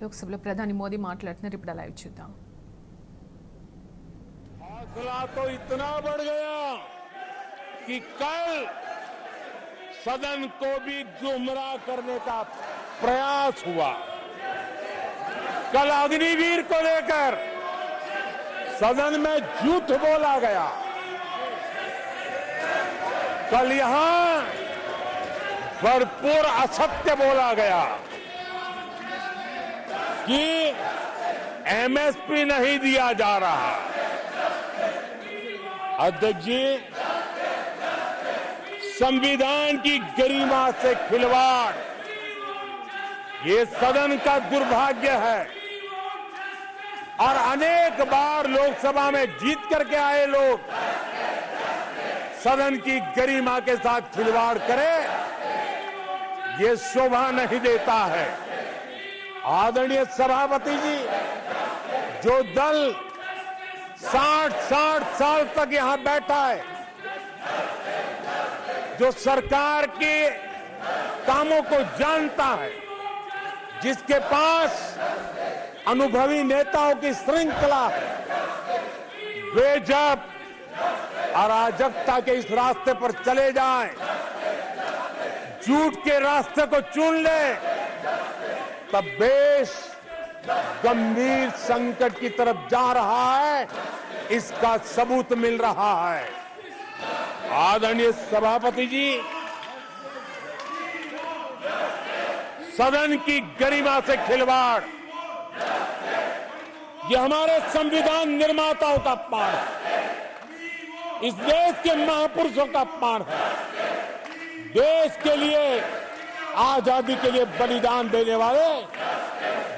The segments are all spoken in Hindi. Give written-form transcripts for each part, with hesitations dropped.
లోక్సభలో ప్రధాని మోదీ మాట్లాడుతున్నారు. ఇప్పుడు లైవ్ చూద్దాం. हौसला तो इतना बढ़ गया कि कल सदन को भी गुमराह करने का प्रयास हुआ। कल अग्निवीर को लेकर सदन में झूठ बोला गया। कल यहां भरपूर असत्य बोला गया कि एमएसपी नहीं दिया जा रहा। अध्यक्ष जी, संविधान की गरिमा से खिलवाड़ ये सदन का दुर्भाग्य है और अनेक बार लोकसभा में जीत करके आए लोग सदन की गरिमा के साथ खिलवाड़ करें, ये शोभा नहीं देता है। आदरणीय सभापति जी, जो दल 60 साल तक यहां बैठा है, जो सरकार के कामों को जानता है, जिसके पास अनुभवी नेताओं की श्रृंखला है, वे जब अराजकता के इस रास्ते पर चले जाएं, झूठ के रास्ते को चुन ले, तब देश गंभीर संकट की तरफ जा रहा है, इसका सबूत मिल रहा है। आदरणीय सभापति जी, सदन की गरिमा से खिलवाड़ ये हमारे संविधान निर्माताओं का अपमान है, इस देश के महापुरुषों का अपमान है, देश के लिए आजादी के लिए बलिदान देने वाले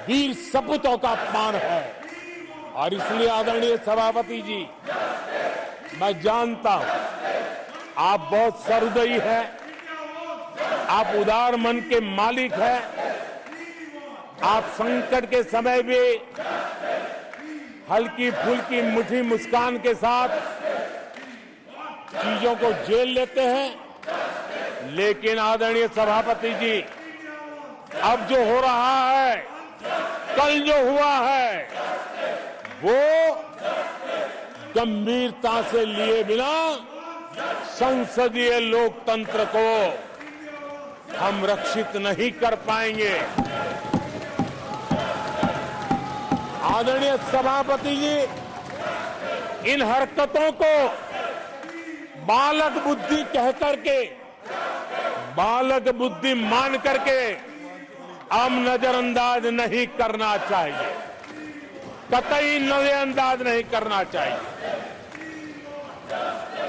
वीर सपूतों का अपमान है। और इसलिए आदरणीय सभापति जी, मैं जानता हूं आप बहुत सहृदयी हैं, आप उदार मन के मालिक हैं, आप संकट के समय भी हल्की फुल्की मीठी मुस्कान के साथ चीजों को झेल लेते हैं। लेकिन आदरणीय सभापति जी, अब जो हो रहा है, कल जो हुआ है, वो गंभीरता से लिए बिना संसदीय लोकतंत्र को हम रक्षित नहीं कर पाएंगे। आदरणीय सभापति जी, इन हरकतों को बालक बुद्धि कहकर के, बालक बुद्धि मान करके हम नजरअंदाज नहीं करना चाहिए, कतई नजरअंदाज नहीं करना चाहिए।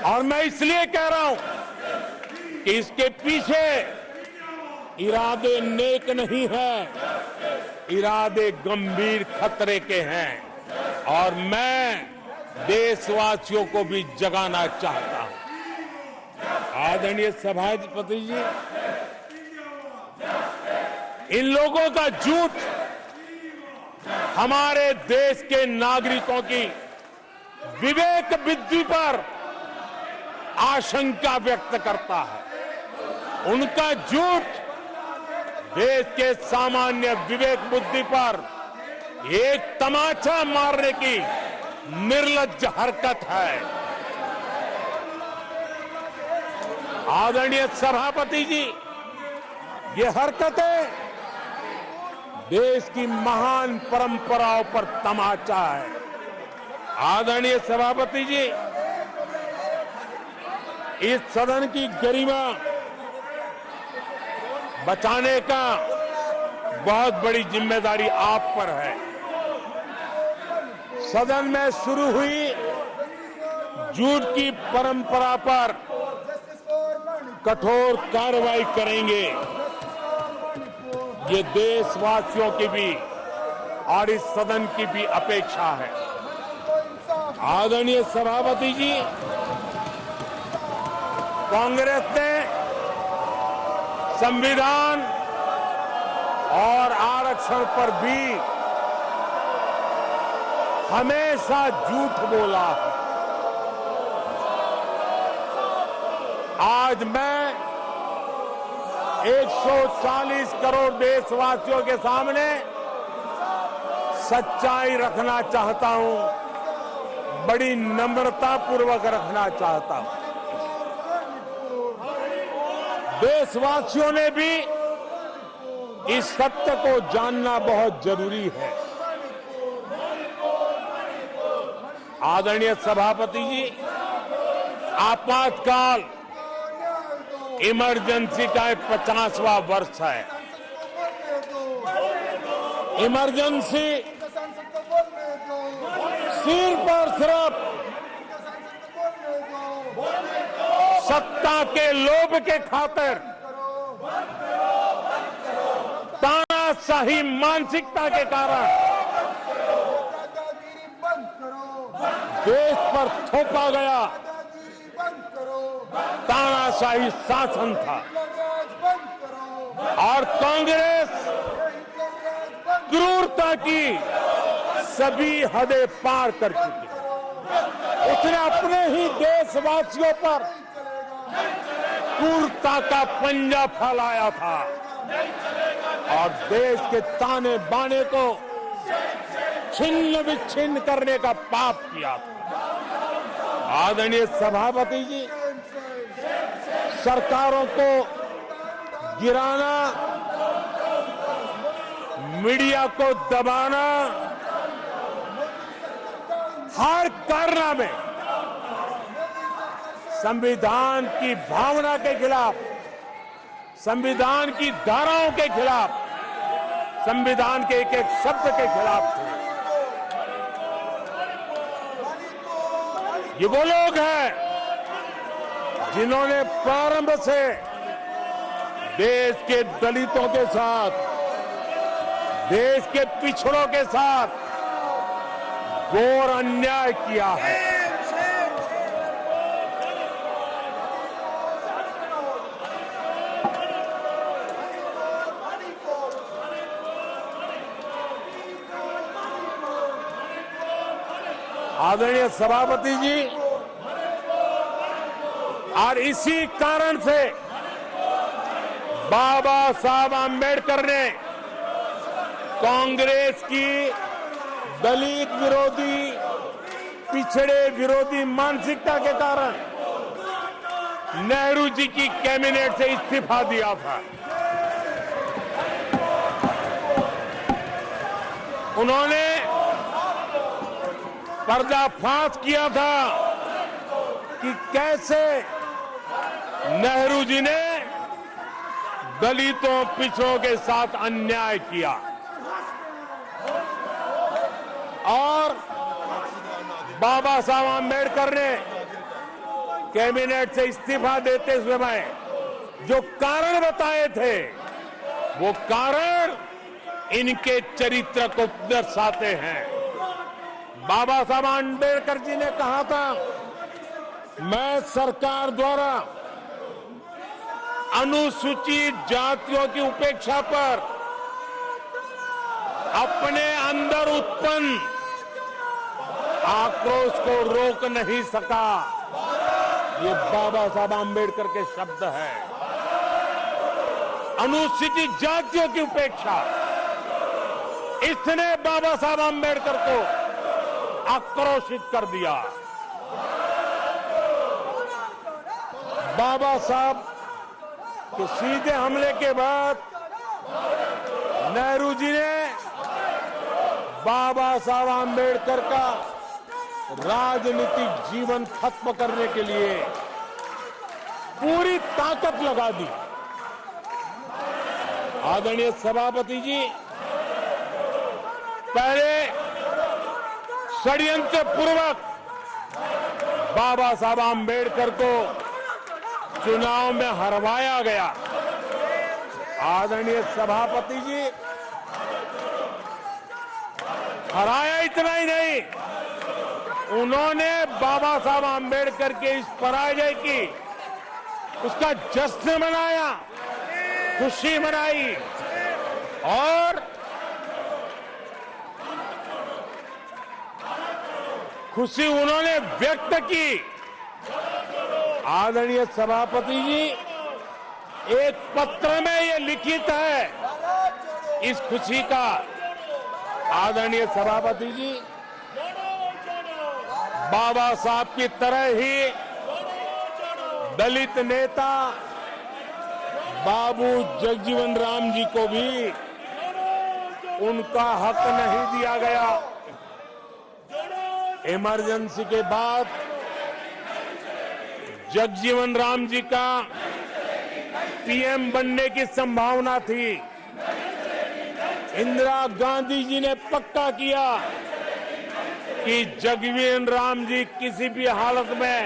और मैं इसलिए कह रहा हूं कि इसके पीछे इरादे नेक नहीं है, इरादे गंभीर खतरे के हैं। और मैं देशवासियों को भी जगाना चाहता हूं। आदरणीय सभापति जी, इन लोगों का झूठ हमारे देश के नागरिकों की विवेक बुद्धि पर आशंका व्यक्त करता है। उनका झूठ देश के सामान्य विवेक बुद्धि पर एक तमाचा मारने की निर्लज्ज हरकत है। आदरणीय सभापति जी, ये हरकतें देश की महान परंपराओं पर तमाचा है। आदरणीय सभापति जी, इस सदन की गरिमा बचाने का बहुत बड़ी जिम्मेदारी आप पर है। सदन में शुरू हुई झूठ की परंपरा पर कठोर कार्रवाई करेंगे, ये देशवासियों की भी और इस सदन की भी अपेक्षा है। आदरणीय सभापति जी, कांग्रेस ने संविधान और आरक्षण पर भी हमेशा झूठ बोला है। आज मैं 140 करोड़ देशवासियों के सामने सच्चाई रखना चाहता हूं, बड़ी नम्रता पूर्वक रखना चाहता हूं। देशवासियों ने भी इस सत्य को जानना बहुत जरूरी है। आदरणीय सभापति जी, आपातकाल इमरजेंसी का 50वां वर्ष है। इमरजेंसी सिर्फ और सिर्फ सत्ता के लोभ के खातिर, तानाशाही मानसिकता के कारण देश पर थोपा गया तानाशाही शासन था और कांग्रेस क्रूरता की सभी हदें पार कर चुकी है। उसने अपने ही देशवासियों पर क्रूरता का पंजा फैलाया था और देश के ताने बाने को छिन्न विच्छिन्न करने का पाप किया था। आदरणीय सभापति जी, सरकारों को गिराना, मीडिया को दबाना, हर कारनामे संविधान की भावना के खिलाफ, संविधान की धाराओं के खिलाफ, संविधान के एक एक शब्द के खिलाफ थे। ये वो लोग हैं जिन्होंने प्रारंभ से देश के दलितों के साथ, देश के पिछड़ों के साथ घोर अन्याय किया है। आदरणीय सभापति जी, और इसी कारण से बाबा साहब आम्बेडकर ने कांग्रेस की दलित विरोधी, पिछड़े विरोधी मानसिकता के कारण नेहरू जी की कैबिनेट से इस्तीफा दिया था। उन्होंने पर्दाफाश किया था कि कैसे नेहरू जी ने दलितों, पिछड़ों के साथ अन्याय किया और बाबा साहब आम्बेडकर ने कैबिनेट से इस्तीफा देते समय जो कारण बताए थे, वो कारण इनके चरित्र को दर्शाते हैं। बाबा साहब आम्बेडकर जी ने कहा था, मैं सरकार द्वारा अनुसूचित जातियों की उपेक्षा पर अपने अंदर उत्पन्न आक्रोश को रोक नहीं सका। ये बाबा साहब आम्बेडकर के शब्द हैं। अनुसूचित जातियों की उपेक्षा, इसने बाबा साहब आम्बेडकर को आक्रोशित कर दिया। बाबा साहब के सीधे हमले के बाद नेहरू जी ने बाबा साहब आम्बेडकर का राजनीतिक जीवन खत्म करने के लिए पूरी ताकत लगा दी। आदरणीय सभापति जी, पहले षड्यंत्र पूर्वक बाबा साहब आम्बेडकर को चुनाव में हरवाया गया। आदरणीय सभापति जी, हराया इतना ही नहीं, उन्होंने बाबा साहब आम्बेडकर के इस पराजय की, उसका जश्न मनाया, खुशी मनाई और खुशी उन्होंने व्यक्त की। आदरणीय सभापति जी, एक पत्र में ये लिखित है इस खुशी का आदरणीय सभापति जी, बाबा साहब की तरह ही दलित नेता बाबू जगजीवन राम जी को भी उनका हक नहीं दिया गया। इमरजेंसी के बाद जगजीवन राम जी का पीएम बनने की संभावना थी। इंदिरा गांधी जी ने पक्का किया कि जगजीवन राम जी किसी भी हालत में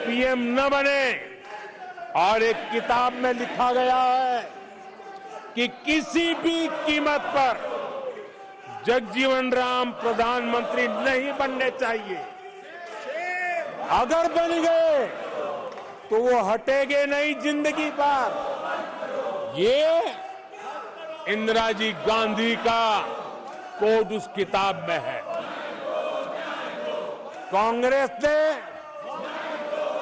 पीएम न बने, और एक किताब में लिखा गया है कि किसी भी कीमत पर जगजीवन राम प्रधानमंत्री नहीं बनने चाहिए। अगर बन गए तो वो हटेंगे नहीं जिंदगी पर। ये इंदिरा जी गांधी का कोड उस किताब में है। कांग्रेस ने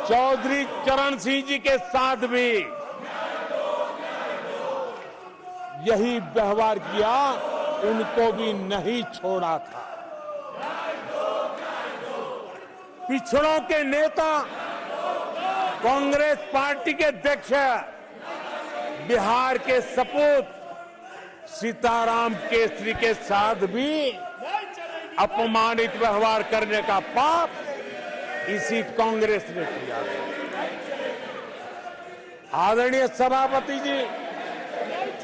चौधरी चरण सिंह जी के साथ भी यही व्यवहार किया, उनको भी नहीं छोड़ा था। पिछड़ों के नेता कांग्रेस पार्टी के अध्यक्ष बिहार के सपूत सीताराम केसरी के साथ भी अपमानित व्यवहार करने का पाप इसी कांग्रेस ने किया। आदरणीय सभापति जी,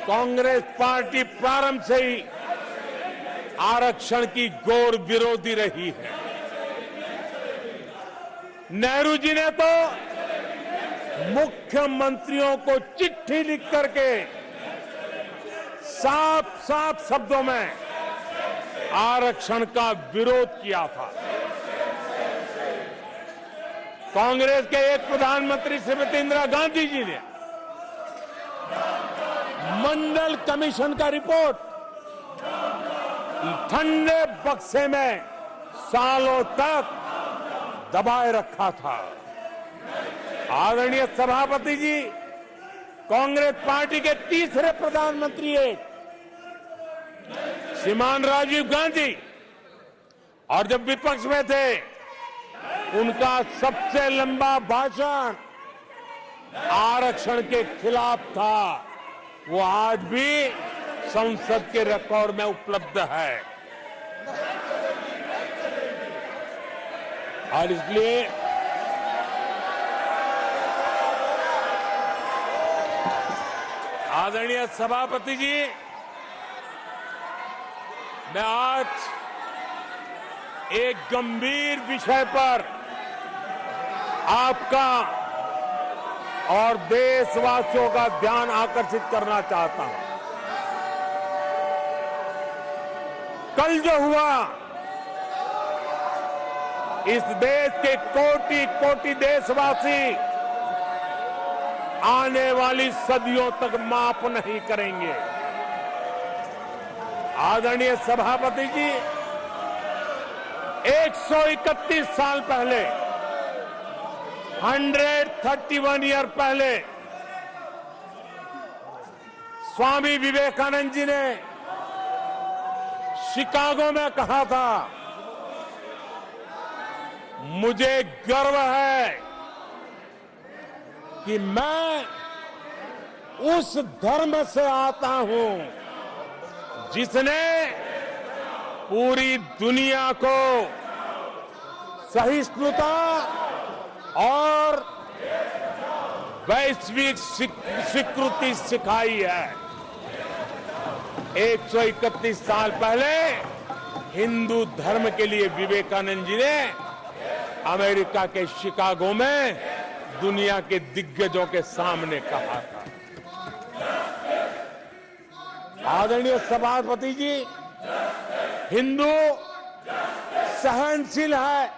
कांग्रेस पार्टी प्रारंभ से ही आरक्षण की घोर विरोधी रही है। नेहरू जी ने तो मुख्यमंत्रियों को चिट्ठी लिख करके साफ साफ शब्दों में आरक्षण का विरोध किया था। कांग्रेस के एक प्रधानमंत्री श्रीमती इंदिरा गांधी जी ने मंडल कमीशन का रिपोर्ट ठंडे बक्से में सालों तक दबाए रखा था। आदरणीय सभापति जी, कांग्रेस पार्टी के तीसरे प्रधानमंत्री श्रीमान राजीव गांधी, और जब विपक्ष में थे उनका सबसे लंबा भाषण आरक्षण के खिलाफ था। वो आज भी संसद के रिकॉर्ड में उपलब्ध है। और इसलिए आदरणीय सभापति जी, मैं आज एक गंभीर विषय पर आपका और देशवासियों का ध्यान आकर्षित करना चाहता हूं। कल जो हुआ, इस देश के कोटि कोटि देशवासी आने वाली सदियों तक माफ नहीं करेंगे। आदरणीय सभापति जी, 131 साल पहले, 131 ईयर पहले स्वामी विवेकानंद जी ने शिकागो में कहा था, मुझे गर्व है कि मैं उस धर्म से आता हूं जिसने पूरी दुनिया को सहिष्णुता और वैश्विक स्वीकृति सिखाई है। 131 साल पहले हिंदू धर्म के लिए विवेकानंद जी ने अमेरिका के शिकागो में दुनिया के दिग्गजों के सामने कहा था। आदरणीय सभापति जी, हिंदू सहनशील है,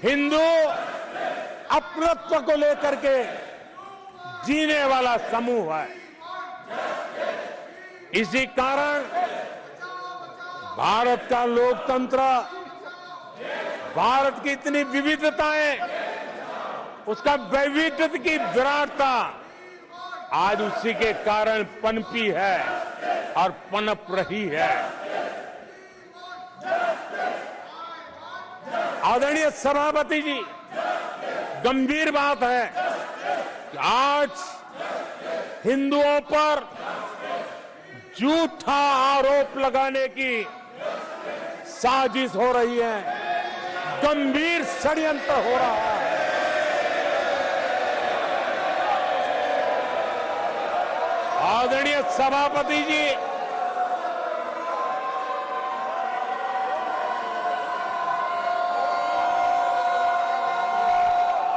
हिंदू अपनत्व को लेकर के जीने वाला समूह है। इसी कारण भारत का लोकतंत्र, भारत की इतनी विविधताएं, उसका वैविध्य की विराटता आज उसी के कारण पनपी है और पनप रही है। आदरणीय सभापति जी, गंभीर बात है कि आज हिंदुओं पर झूठा आरोप लगाने की साजिश हो रही है, गंभीर षड्यंत्र हो रहा है। आदरणीय सभापति जी,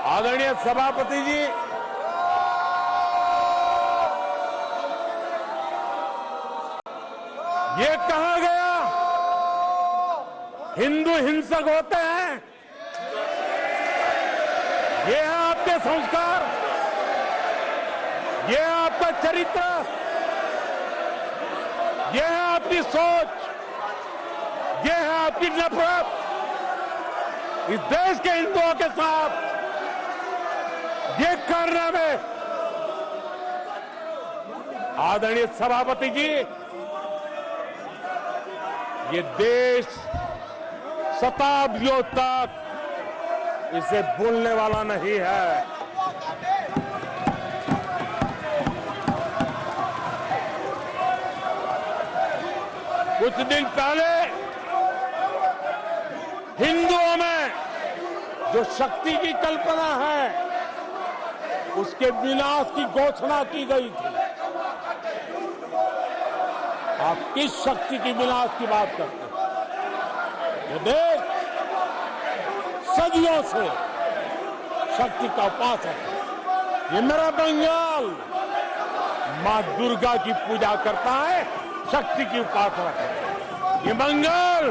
आदरणीय सभापति जी, ये कहा गया हिंदू हिंसक होते हैं? ये है आपके संस्कार, ये है आपका चरित्र, ये है आपकी सोच, ये है आपकी नफरत इस देश के हिंदुओं के साथ। ये कारनामे आदरणीय सभापति जी, ये देश शताब्दियों तक इसे भूलने वाला नहीं है। कुछ दिन पहले हिंदुओं में जो शक्ति की कल्पना है, उसके विनाश की घोषणा की गई थी। आप किस शक्ति की विनाश की बात करते हैं? ये देश सदियों से शक्ति का उपासक है। ये मेरा बंगाल मां दुर्गा की पूजा करता है, शक्ति की उपासना करता है। ये बंगाल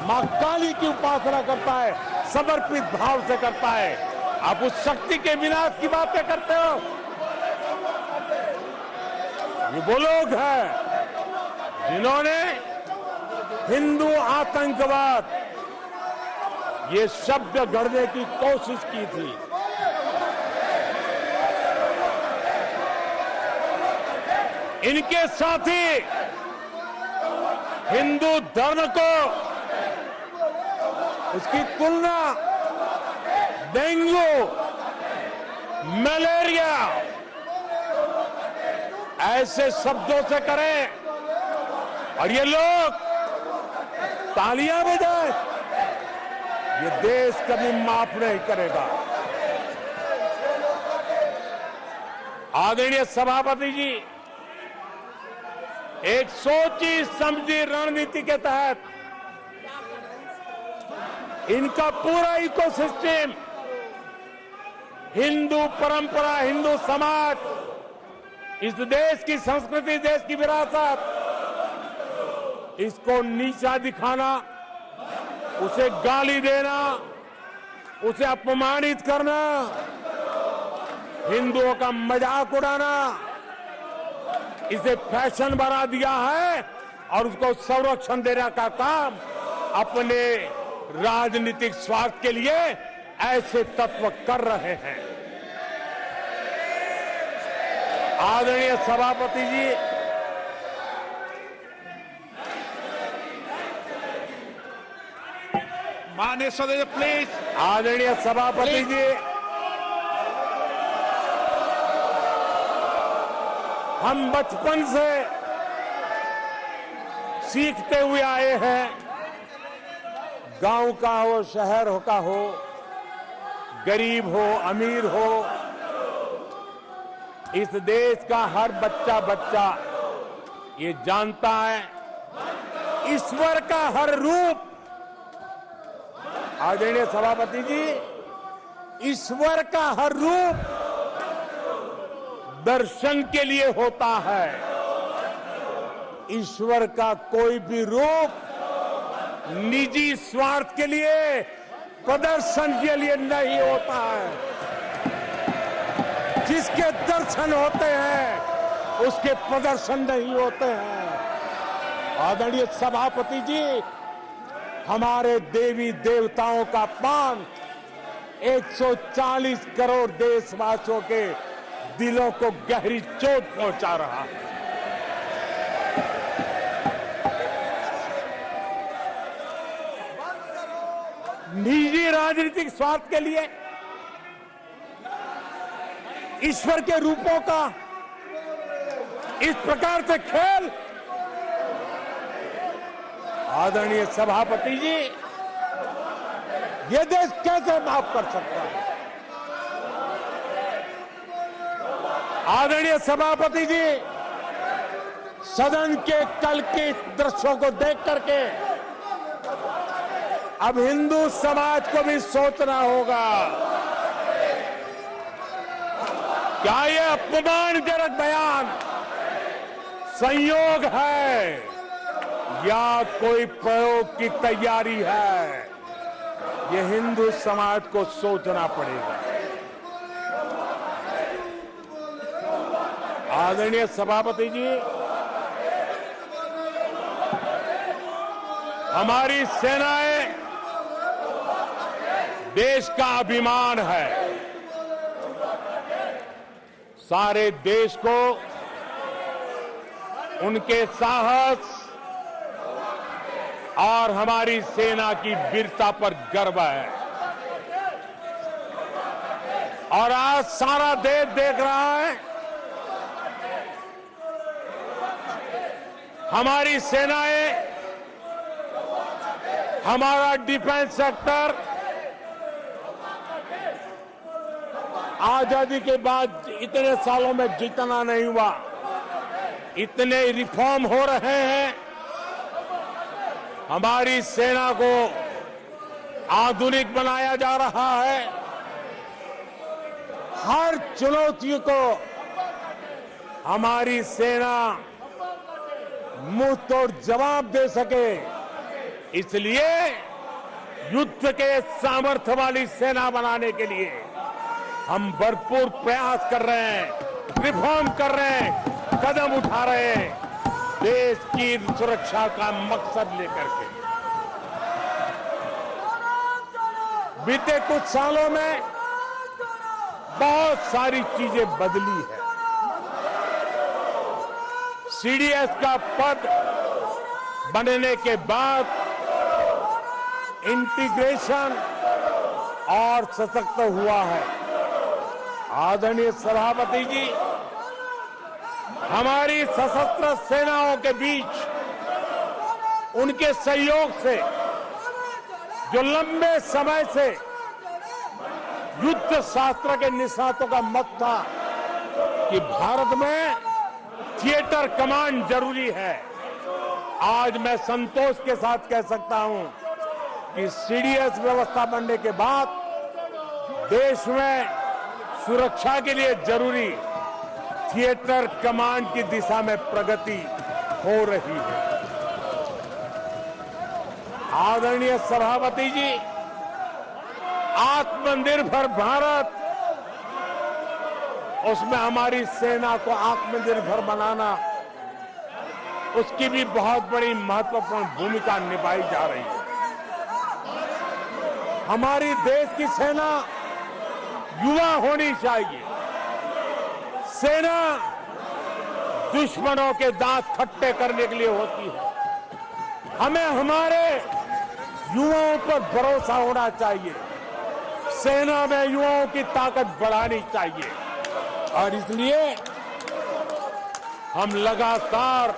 मां काली की उपासना करता है, समर्पित भाव से करता है। आप उस शक्ति के विनाश की बातें करते हो। ये वो लोग हैं जिन्होंने हिंदू आतंकवाद ये शब्द गढ़ने की कोशिश की थी। इनके साथी हिंदू धर्म को उसकी तुलना डेंगू, मलेरिया ऐसे शब्दों से करें और ये लोग तालियां बजाएं, ये देश कभी माफ नहीं करेगा। आदरणीय सभापति जी, एक सोची समझी रणनीति के तहत इनका पूरा इकोसिस्टम, हिंदू परंपरा, हिंदू समाज, इस देश की संस्कृति, देश की विरासत, इसको नीचा दिखाना, उसे गाली देना, उसे अपमानित करना, हिंदुओं का मजाक उड़ाना, इसे फैशन बना दिया है और उसको संरक्षण देने का काम अपने राजनीतिक स्वार्थ के लिए ऐसे तत्व कर रहे हैं। आदरणीय सभापति जी, माननीय सदस्य प्लीज। आदरणीय सभापति जी, हम बचपन से सीखते हुए आए हैं, गांव का हो, शहर का हो, गरीब हो, अमीर हो, इस देश का हर बच्चा ये जानता है, ईश्वर का हर रूप, आदरणीय सभापति जी, ईश्वर का हर रूप दर्शन के लिए होता है। ईश्वर का कोई भी रूप निजी स्वार्थ के लिए, प्रदर्शन के लिए नहीं होता है। जिसके दर्शन होते हैं उसके प्रदर्शन नहीं होते हैं। आदरणीय सभापति जी, हमारे देवी देवताओं का अपमान 140 करोड़ देशवासियों के दिलों को गहरी चोट पहुंचा रहा है। निजी राजनीतिक स्वार्थ के लिए ईश्वर के रूपों का इस प्रकार से खेल, आदरणीय सभापति जी, ये देश कैसे माफ कर सकता है? आदरणीय सभापति जी, सदन के कल के दृश्यों को देख करके अब हिंदू समाज को भी सोचना होगा, क्या ये अपमानजनक बयान संयोग है या कोई प्रयोग की तैयारी है? ये हिंदू समाज को सोचना पड़ेगा। आदरणीय सभापति जी, हमारी सेनाएं देश का अभिमान है। सारे देश को उनके साहस और हमारी सेना की वीरता पर गर्व है। और आज सारा देश देख रहा है, हमारी सेनाएं, हमारा डिफेंस सेक्टर आजादी के बाद इतने सालों में जितना नहीं हुआ, इतने रिफॉर्म हो रहे हैं। हमारी सेना को आधुनिक बनाया जा रहा है। हर चुनौती को हमारी सेना मुंह तोड़ जवाब दे सके, इसलिए युद्ध के सामर्थ्य वाली सेना बनाने के लिए हम भरपूर प्रयास कर रहे हैं, रिफॉर्म कर रहे हैं, कदम उठा रहे हैं, देश की सुरक्षा का मकसद लेकर के। बीते कुछ सालों में बहुत सारी चीजें बदली है। सीडीएस का पद बनने के बाद इंटीग्रेशन और सशक्त हुआ है। आदरणीय सभापति जी, हमारी सशस्त्र सेनाओं के बीच उनके सहयोग से जो लंबे समय से युद्ध शास्त्र के निष्णातों का मत था कि भारत में थिएटर कमांड जरूरी है, आज मैं संतोष के साथ कह सकता हूं कि सीडीएस व्यवस्था बनने के बाद देश में सुरक्षा के लिए जरूरी थिएटर कमांड की दिशा में प्रगति हो रही है। आदरणीय सभापति जी, आत्मनिर्भर भारत, उसमें हमारी सेना को आत्मनिर्भर बनाना, उसकी भी बहुत बड़ी महत्वपूर्ण भूमिका निभाई जा रही है। हमारी देश की सेना युवा होनी चाहिए। सेना दुश्मनों के दांत खट्टे करने के लिए होती है। हमें हमारे युवाओं पर भरोसा होना चाहिए। सेना में युवाओं की ताकत बढ़ानी चाहिए और इसलिए हम लगातार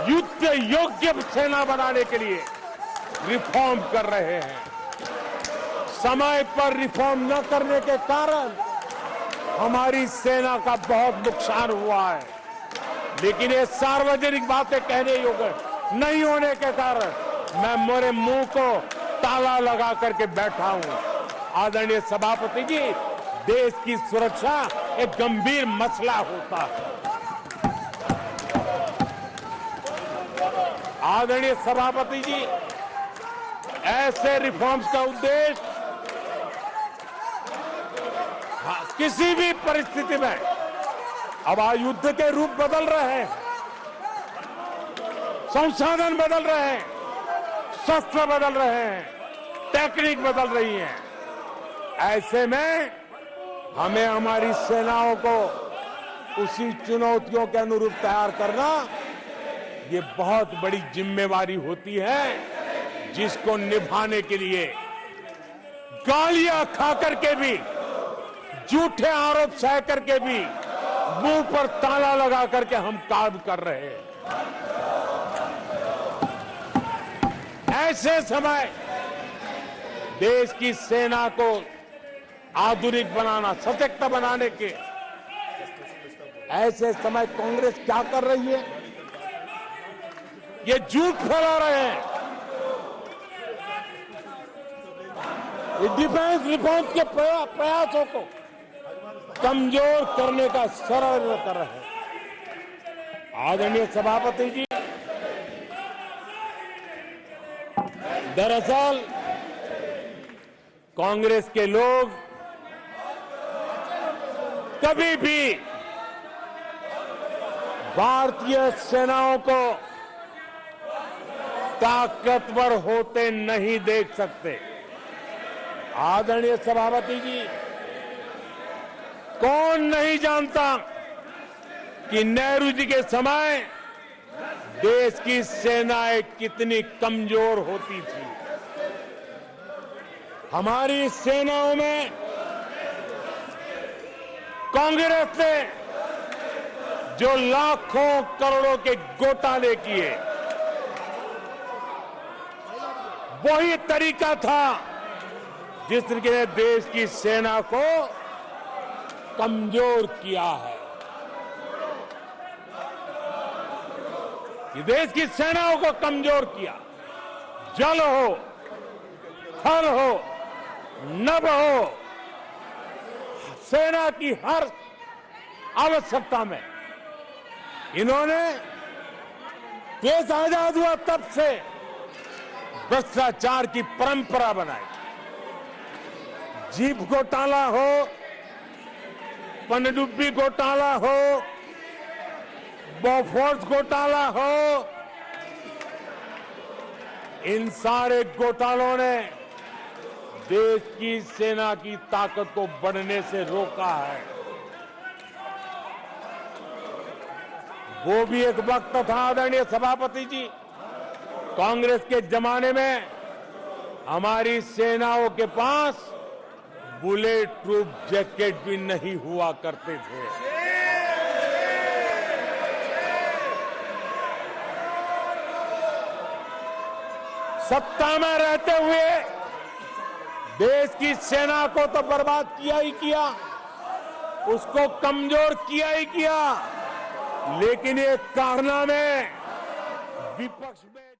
युद्ध योग्य सेना बनाने के लिए रिफॉर्म कर रहे हैं। समय पर रिफॉर्म न करने के कारण हमारी सेना का बहुत नुकसान हुआ है, लेकिन ये सार्वजनिक बातें कहने योग्य नहीं होने के कारण मैं मेरे मुंह को ताला लगा करके बैठा हूं। आदरणीय सभापति जी, देश की सुरक्षा एक गंभीर मसला होता है। आदरणीय सभापति जी, ऐसे रिफॉर्म्स का उद्देश्य किसी भी परिस्थिति में, अब युद्ध के रूप बदल रहे हैं, संसाधन बदल रहे हैं, शस्त्र बदल रहे हैं, टेक्निक बदल रही है। ऐसे में हमें हमारी सेनाओं को उसी चुनौतियों के अनुरूप तैयार करना, ये बहुत बड़ी जिम्मेवारी होती है, जिसको निभाने के लिए गालियां खा करके भी, झूठे आरोप सह करके भी, मुंह पर ताला लगा करके हम काम कर रहे हैं। ऐसे समय देश की सेना को आधुनिक बनाना, सशक्त बनाने के ऐसे समय कांग्रेस क्या कर रही है? ये झूठ फैला रहे हैं। ये डिफेंस रिफॉर्म्स के प्रयासों को कमजोर करने का षड्यंत्र कर रहे हैं। आदरणीय सभापति जी, दरअसल कांग्रेस के लोग कभी भी भारतीय सेनाओं को ताकतवर होते नहीं देख सकते। आदरणीय सभापति जी, कौन नहीं जानता कि नेहरू जी के समय देश की सेनाएं कितनी कमजोर होती थी। हमारी सेनाओं में कांग्रेस ने जो लाखों करोड़ों के घोटाले किए, वही तरीका था जिसने देश की सेना को कमजोर किया है। कि देश की सेनाओं को कमजोर किया। जल हो, थल हो, नभ हो, सेना की हर आवश्यकता में इन्होंने देश आजाद हुआ तब से भ्रष्टाचार की परंपरा बनाई। जीप घोटाला हो, पनडुब्बी घोटाला हो, बोफोर्स घोटाला हो, इन सारे घोटालों ने देश की सेना की ताकत को बढ़ने से रोका है। वो भी एक वक्त था आदरणीय सभापति जी, कांग्रेस के जमाने में हमारी सेनाओं के पास बुलेट प्रूफ जैकेट भी नहीं हुआ करते थे। सत्ता में रहते हुए देश की सेना को तो बर्बाद किया ही किया, उसको कमजोर किया ही किया, लेकिन ये कारनामे विपक्ष में